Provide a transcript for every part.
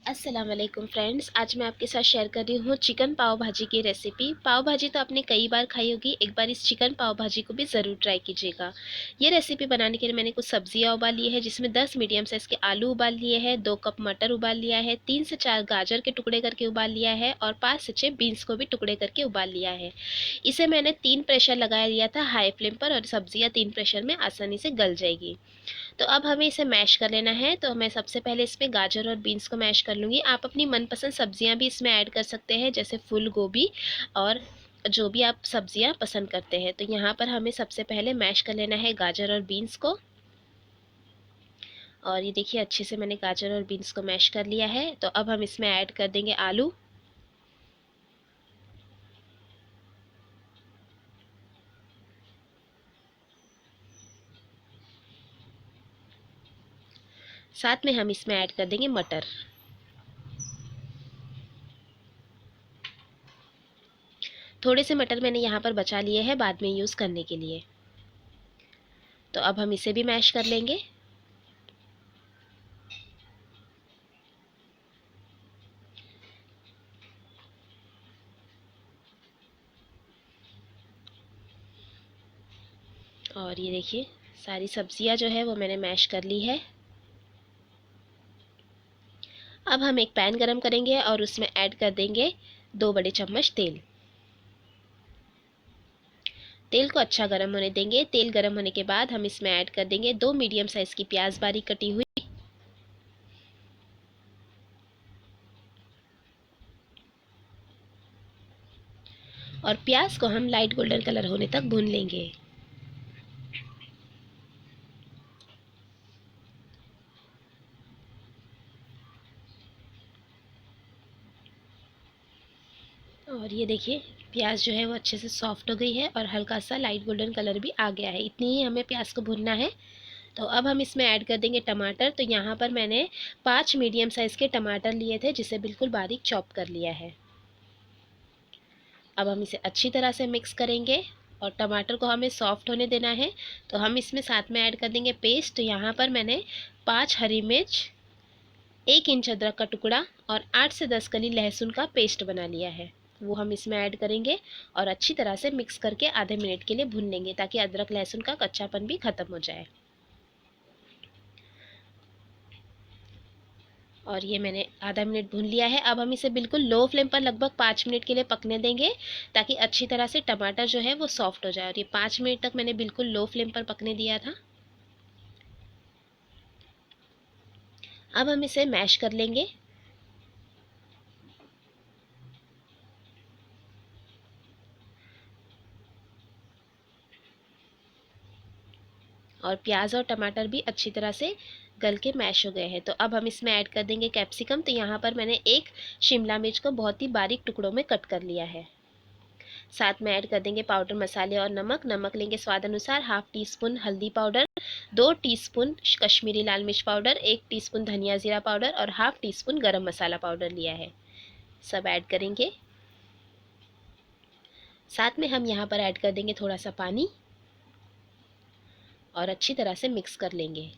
अस्सलाम वालेकुम फ्रेंड्स। आज मैं आपके साथ शेयर कर रही हूँ चिकन पाव भाजी की रेसिपी। पाव भाजी तो आपने कई बार खाई होगी, एक बार इस चिकन पाव भाजी को भी ज़रूर ट्राई कीजिएगा। ये रेसिपी बनाने के लिए मैंने कुछ सब्जियां उबाल ली है, जिसमें 10 मीडियम साइज़ के आलू उबाल लिए हैं, 2 कप मटर उबाल लिया है, 3 से 4 गाजर के टुकड़े करके उबाल लिया है और 5 से 6 बीन्स को भी टुकड़े करके उबाल लिया है। इसे मैंने 3 प्रेशर लगा लिया था हाई फ्लेम पर, और सब्जियाँ 3 प्रेशर में आसानी से गल जाएगी। तो अब हमें इसे मैश कर लेना है। तो मैं सबसे पहले इसमें गाजर और बीन्स को मैश कर लूँगी। आप अपनी मनपसंद सब्जियां भी इसमें ऐड कर सकते हैं, जैसे फूल गोभी और जो भी आप सब्जियां पसंद करते हैं। तो यहाँ पर हमें सबसे पहले मैश कर लेना है गाजर और बीन्स को। और ये देखिए, अच्छे से मैंने गाजर और बीन्स को मैश कर लिया है। तो अब हम इसमें ऐड कर देंगे आलू। साथ में हम इसमें ऐड कर देंगे मटर। थोड़े से मटर मैंने यहाँ पर बचा लिए हैं बाद में यूज़ करने के लिए। तो अब हम इसे भी मैश कर लेंगे। और ये देखिए, सारी सब्जियां जो है वो मैंने मैश कर ली है। अब हम एक पैन गरम करेंगे और उसमें ऐड कर देंगे 2 बड़े चम्मच तेल। तेल को अच्छा गरम होने देंगे। तेल गरम होने के बाद हम इसमें ऐड कर देंगे 2 मीडियम साइज की प्याज बारीक कटी हुई। और प्याज को हम लाइट गोल्डन कलर होने तक भून लेंगे। और ये देखिए, प्याज जो है वो अच्छे से सॉफ्ट हो गई है और हल्का सा लाइट गोल्डन कलर भी आ गया है। इतनी ही हमें प्याज को भूनना है। तो अब हम इसमें ऐड कर देंगे टमाटर। तो यहाँ पर मैंने 5 मीडियम साइज़ के टमाटर लिए थे, जिसे बिल्कुल बारीक चॉप कर लिया है। अब हम इसे अच्छी तरह से मिक्स करेंगे और टमाटर को हमें सॉफ्ट होने देना है। तो हम इसमें साथ में ऐड कर देंगे पेस्ट। तो यहाँ पर मैंने 5 हरी मिर्च, 1 इंच अदरक का टुकड़ा और 8 से 10 कली लहसुन का पेस्ट बना लिया है, वो हम इसमें ऐड करेंगे और अच्छी तरह से मिक्स करके आधे मिनट के लिए भून लेंगे, ताकि अदरक लहसुन का कच्चापन भी खत्म हो जाए। और ये मैंने आधा मिनट भून लिया है। अब हम इसे बिल्कुल लो फ्लेम पर लगभग 5 मिनट के लिए पकने देंगे, ताकि अच्छी तरह से टमाटर जो है वो सॉफ्ट हो जाए। और ये 5 मिनट तक मैंने बिल्कुल लो फ्लेम पर पकने दिया था। अब हम इसे मैश कर लेंगे। और प्याज और टमाटर भी अच्छी तरह से गल के मैश हो गए हैं। तो अब हम इसमें ऐड कर देंगे कैप्सिकम। तो यहाँ पर मैंने एक शिमला मिर्च को बहुत ही बारीक टुकड़ों में कट कर लिया है। साथ में ऐड कर देंगे पाउडर मसाले और नमक। नमक लेंगे स्वाद अनुसार। हाफ टी स्पून हल्दी पाउडर, 2 टीस्पून कश्मीरी लाल मिर्च पाउडर, 1 टीस्पून धनिया जीरा पाउडर और हाफ टी स्पून गरम मसाला पाउडर लिया है। सब ऐड करेंगे। साथ में हम यहाँ पर ऐड कर देंगे थोड़ा सा पानी और अच्छी तरह से मिक्स कर लेंगे।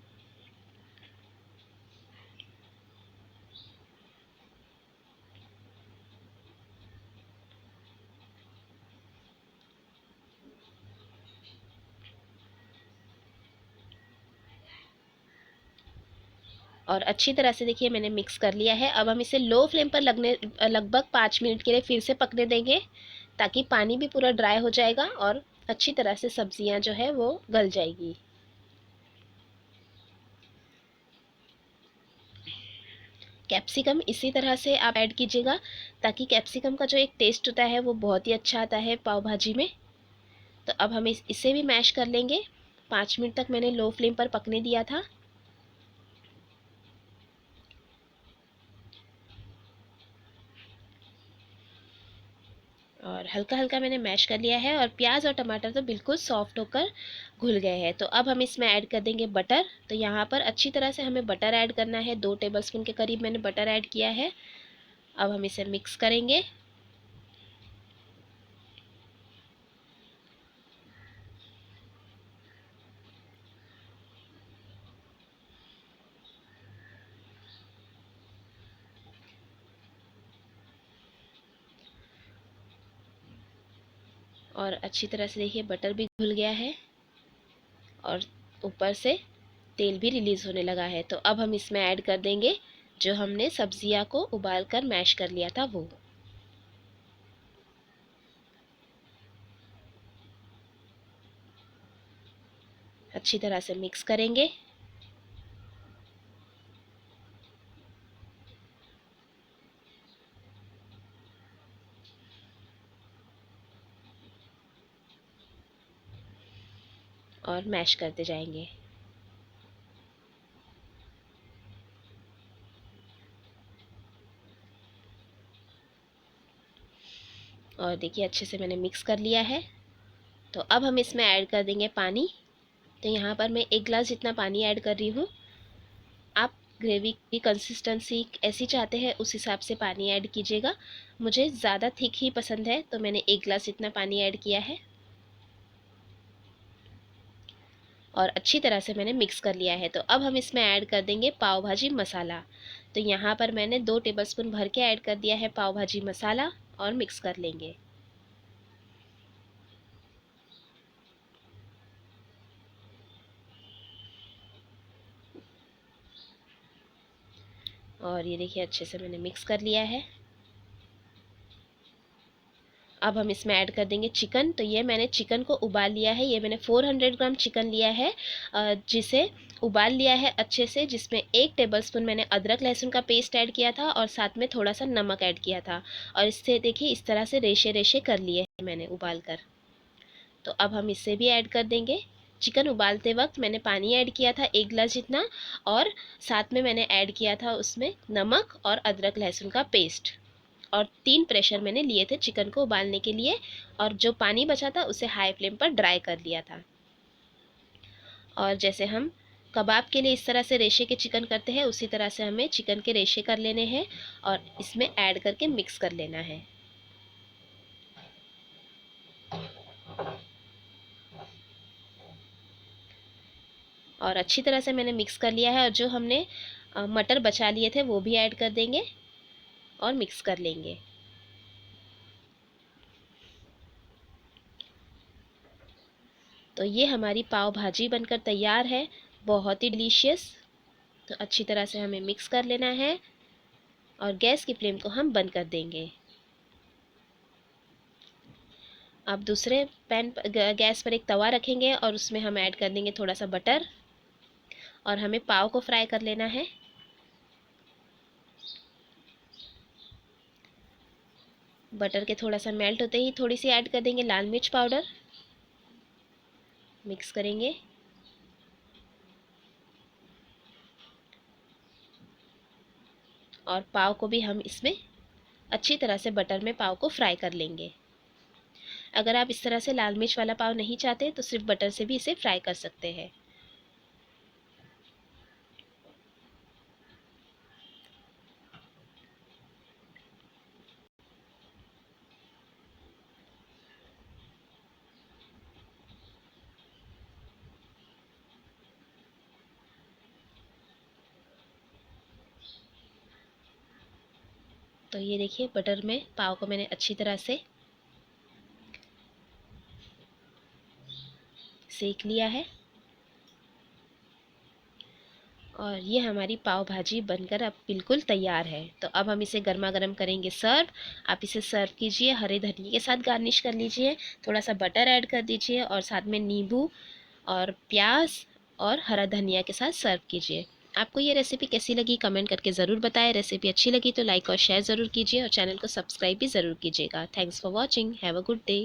और अच्छी तरह से देखिए मैंने मिक्स कर लिया है। अब हम इसे लो फ्लेम पर लगभग 5 मिनट के लिए फिर से पकने देंगे, ताकि पानी भी पूरा ड्राई हो जाएगा और अच्छी तरह से सब्जियां जो है वो गल जाएगी। कैप्सिकम इसी तरह से आप ऐड कीजिएगा, ताकि कैप्सिकम का जो एक टेस्ट होता है वो बहुत ही अच्छा आता है पाव भाजी में। तो अब हम इसे भी मैश कर लेंगे। 5 मिनट तक मैंने लो फ्लेम पर पकने दिया था। और हल्का हल्का मैंने मैश कर लिया है और प्याज और टमाटर तो बिल्कुल सॉफ्ट होकर घुल गए हैं। तो अब हम इसमें ऐड कर देंगे बटर। तो यहाँ पर अच्छी तरह से हमें बटर ऐड करना है। 2 टेबलस्पून के करीब मैंने बटर ऐड किया है। अब हम इसे मिक्स करेंगे। और अच्छी तरह से देखिए बटर भी घुल गया है और ऊपर से तेल भी रिलीज़ होने लगा है। तो अब हम इसमें ऐड कर देंगे जो हमने सब्जियां को उबाल कर मैश कर लिया था वो। अच्छी तरह से मिक्स करेंगे। और मैश करते जाएंगे। और देखिए अच्छे से मैंने मिक्स कर लिया है। तो अब हम इसमें ऐड कर देंगे पानी। तो यहाँ पर मैं 1 गिलास जितना पानी ऐड कर रही हूँ। आप ग्रेवी की कंसिस्टेंसी ऐसी चाहते हैं उस हिसाब से पानी ऐड कीजिएगा। मुझे ज़्यादा थिक ही पसंद है तो मैंने 1 गिलास इतना पानी ऐड किया है। और अच्छी तरह से मैंने मिक्स कर लिया है। तो अब हम इसमें ऐड कर देंगे पाव भाजी मसाला। तो यहाँ पर मैंने 2 टेबलस्पून भर के ऐड कर दिया है पाव भाजी मसाला और मिक्स कर लेंगे। और ये देखिए अच्छे से मैंने मिक्स कर लिया है। अब हम इसमें ऐड कर देंगे चिकन। तो ये मैंने चिकन को उबाल लिया है। ये मैंने 400 ग्राम चिकन लिया है जिसे उबाल लिया है अच्छे से, जिसमें 1 टेबलस्पून मैंने अदरक लहसुन का पेस्ट ऐड किया था और साथ में थोड़ा सा नमक ऐड किया था। और इससे देखिए इस तरह से रेशे रेशे कर लिए हैं मैंने उबाल कर। तो अब हम इससे भी ऐड कर देंगे। चिकन उबालते वक्त मैंने पानी ऐड किया था 1 गिलास जितना, और साथ में मैंने ऐड किया था उसमें नमक और अदरक लहसुन का पेस्ट। और 3 प्रेशर मैंने लिए थे चिकन को उबालने के लिए, और जो पानी बचा था उसे हाई फ्लेम पर ड्राई कर लिया था। और जैसे हम कबाब के लिए इस तरह से रेशे के चिकन करते हैं उसी तरह से हमें चिकन के रेशे कर लेने हैं और इसमें ऐड करके मिक्स कर लेना है। और अच्छी तरह से मैंने मिक्स कर लिया है। और जो हमने मटर बचा लिए थे वो भी ऐड कर देंगे और मिक्स कर लेंगे। तो ये हमारी पाव भाजी बनकर तैयार है, बहुत ही डिलीशियस। तो अच्छी तरह से हमें मिक्स कर लेना है और गैस की फ्लेम को हम बंद कर देंगे। अब दूसरे पैन गैस पर एक तवा रखेंगे और उसमें हम ऐड कर देंगे थोड़ा सा बटर, और हमें पाव को फ्राई कर लेना है। बटर के थोड़ा सा मेल्ट होते ही थोड़ी सी ऐड कर देंगे लाल मिर्च पाउडर। मिक्स करेंगे। और पाव को भी हम इसमें अच्छी तरह से बटर में पाव को फ्राई कर लेंगे। अगर आप इस तरह से लाल मिर्च वाला पाव नहीं चाहते तो सिर्फ बटर से भी इसे फ्राई कर सकते हैं। तो ये देखिए बटर में पाव को मैंने अच्छी तरह से सेक लिया है। और ये हमारी पाव भाजी बनकर अब बिल्कुल तैयार है। तो अब हम इसे गर्मा गर्म करेंगे सर्व। आप इसे सर्व कीजिए, हरे धनिये के साथ गार्निश कर लीजिए, थोड़ा सा बटर ऐड कर दीजिए और साथ में नींबू और प्याज और हरा धनिया के साथ सर्व कीजिए। आपको ये रेसिपी कैसी लगी कमेंट करके ज़रूर बताएं। रेसिपी अच्छी लगी तो लाइक और शेयर ज़रूर कीजिए और चैनल को सब्सक्राइब भी ज़रूर कीजिएगा। Thanks for watching. Have a good day.